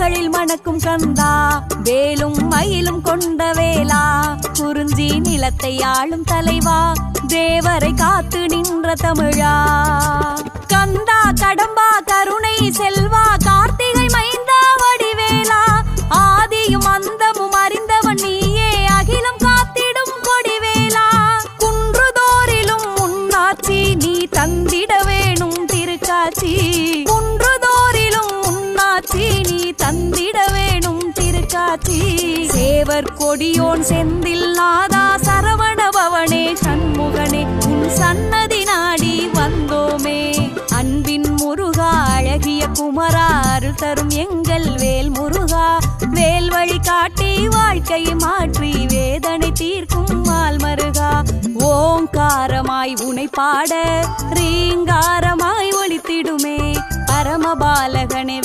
கோவில்களில் மணக்கும் கந்தா, வேலும் மயிலும் கொண்ட வேலா, குறிஞ்சி நிலத்தை ஆளும் தலைவா, தேவரை காத்து நின்ற தமிழா. கந்தா கடம்பா கருணை செல்வா, கார்த்திகை மைந்தா வடிவேலா, ஆதியும் அந்தமும் அறிந்தவன் நீயே, அகிலம் காத்திடும் கொடிவேலா. குன்றுதோறிலும் முன்னாட்சி நீ தந்திட வேணும் திருக்காட்சி, குன்றுதோறிலும் முன்னாட்சி நீ தந்திட வேணும் திருக்காட்சி. சேவர் கொடியோன் செந்தில் நாதா, சரவண பவனே சண்முகனே, உன் சன்னதி நாடி வந்தோமே. அன்பின் முருகா அழகிய குமரா, அருள் தரும் எங்கள் வேல் முருகா, வேல் வழி காட்டி வாழ்க்கை மாற்றி வேதனை தீர்க்கும் மால் மருகா. ஓங்காரமாய் உனை பாட ரீங்காரமாய் ஒலித்திடுமே பரமபாலகனே.